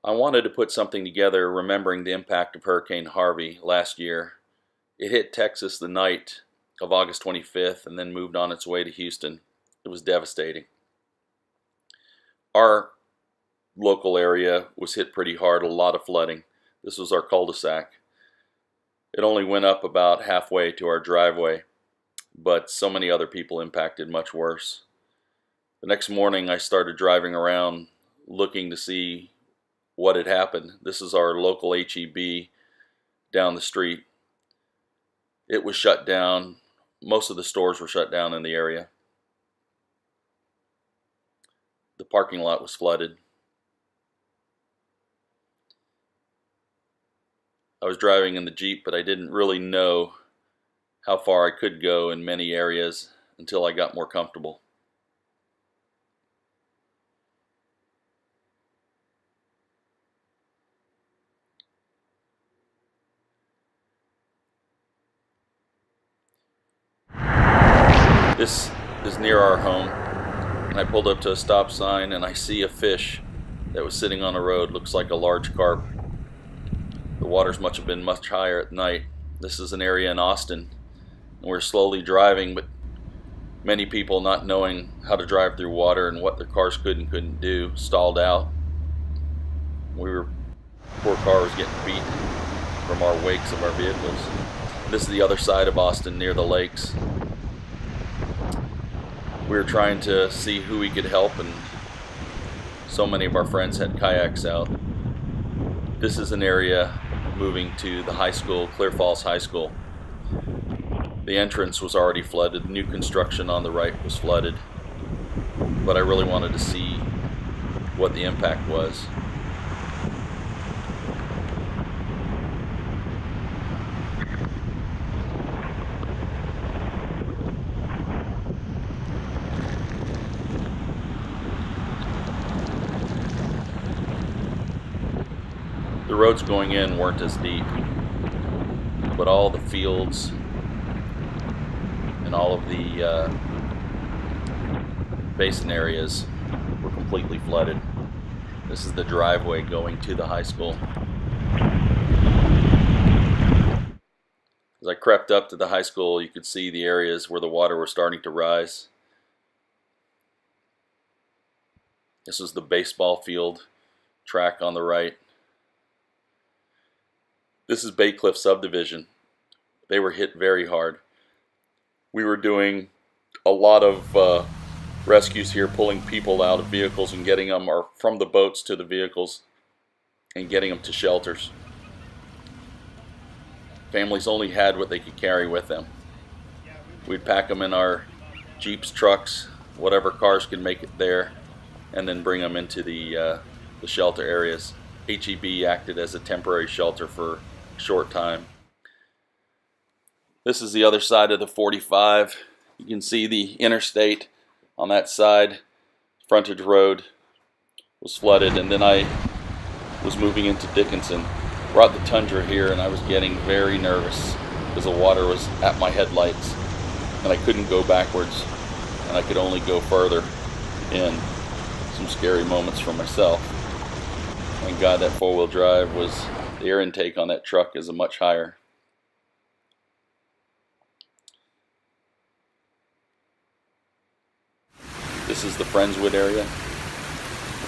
I wanted to put something together remembering the impact of Hurricane Harvey last year. It hit Texas the night of August 25th and then moved on its way to Houston. It was devastating. Our local area was hit pretty hard, a lot of flooding. This was our cul-de-sac. It only went up about halfway to our driveway, but so many other people impacted much worse. The next morning I started driving around looking to see what had happened. This is our local HEB down the street. It was shut down. Most of the stores were shut down in the area. The parking lot was flooded. I was driving in the Jeep, but I didn't really know how far I could go in many areas until I got more comfortable. This is near our home, and I pulled up to a stop sign and I see a fish that was sitting on the road. Looks like a large carp. The waters must have been much higher at night. This is an area in Austin, and we're slowly driving, but many people, not knowing how to drive through water and what their cars could and couldn't do, stalled out. Poor car was getting beat from our wakes of our vehicles. This is the other side of Austin near the lakes. We were trying to see who we could help, and so many of our friends had kayaks out. This is an area moving to the high school, Clear Falls High School. The entrance was already flooded. New construction on the right was flooded. But I really wanted to see what the impact was. The roads going in weren't as deep, but all the fields and all of the basin areas were completely flooded. This is the driveway going to the high school. As I crept up to the high school, you could see the areas where the water was starting to rise. This was the baseball field track on the right. This is Bay Cliff subdivision. They were hit very hard. We were doing a lot of rescues here, pulling people out of vehicles and getting them from the boats to the vehicles and getting them to shelters. Families only had what they could carry with them. We'd pack them in our Jeeps, trucks, whatever cars could make it there, and then bring them into the shelter areas. HEB acted as a temporary shelter for short time. This is the other side of the 45. You can see the interstate on that side. Frontage road was flooded, and then I was moving into Dickinson. Brought the Tundra here, and I was getting very nervous because the water was at my headlights and I couldn't go backwards and I could only go further in. Some scary moments for myself. Thank God that four-wheel drive was, the air intake on that truck is a much higher. This is the Friendswood area.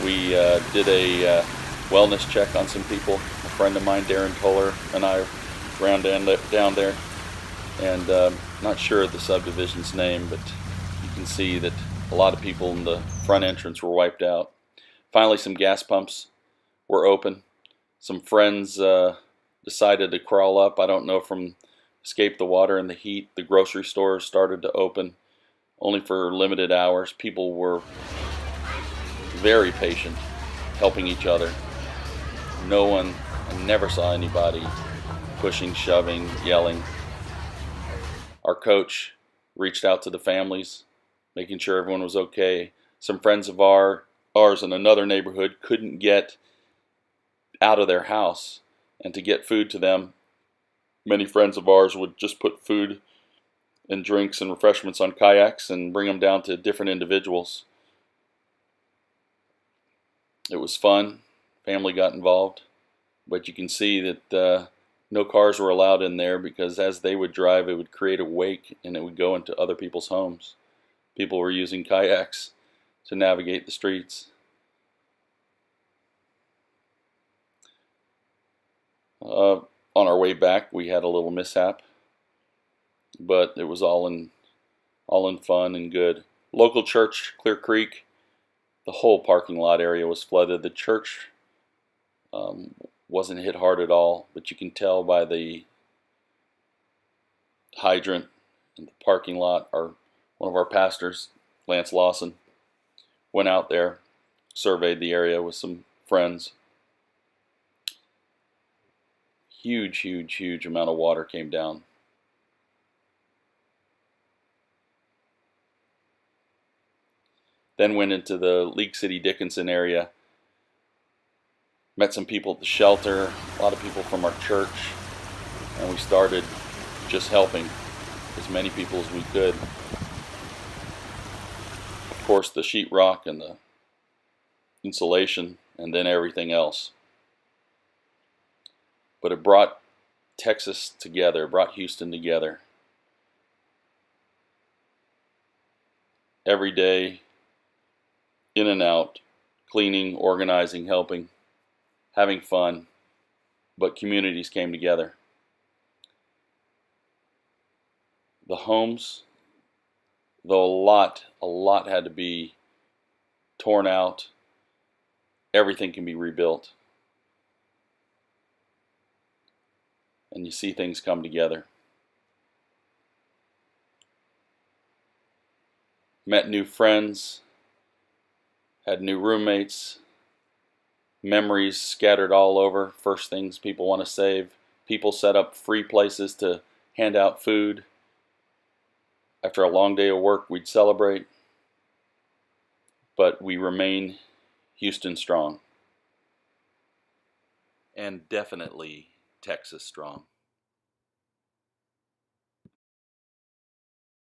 We did a wellness check on some people. A friend of mine, Darren Toller, and I ran down there, and not sure of the subdivision's name, but you can see that a lot of people in the front entrance were wiped out. Finally, some gas pumps were open. Some friends decided to crawl up. I don't know, from escape the water and the heat. The grocery stores started to open, only for limited hours. People were very patient, helping each other. I never saw anybody pushing, shoving, yelling. Our coach reached out to the families, making sure everyone was okay. Some friends of ours in another neighborhood couldn't get out of their house, and to get food to them, many friends of ours would just put food and drinks and refreshments on kayaks and bring them down to different individuals. It was fun. family got involved. But you can see that no cars were allowed in there, because as they would drive, it would create a wake and it would go into other people's homes. People were using kayaks to navigate the streets. On our way back, we had a little mishap, but it was all in fun and good. Local church, Clear Creek, the whole parking lot area was flooded. The church wasn't hit hard at all, but you can tell by the hydrant in the parking lot. One of our pastors, Lance Lawson, went out there, surveyed the area with some friends. Huge, huge, huge amount of water came down. Then went into the League City Dickinson area. Met some people at the shelter, a lot of people from our church, and we started just helping as many people as we could. Of course, the sheetrock and the insulation, and then everything else. But it brought Texas together, it brought Houston together. Every day, in and out, cleaning, organizing, helping, having fun, but communities came together. The homes, though a lot had to be torn out, everything can be rebuilt. And you see things come together. Met new friends, had new roommates, memories scattered all over, first things people want to save. People set up free places to hand out food. After a long day of work, we'd celebrate, but we remain Houston strong. And definitely Texas strong.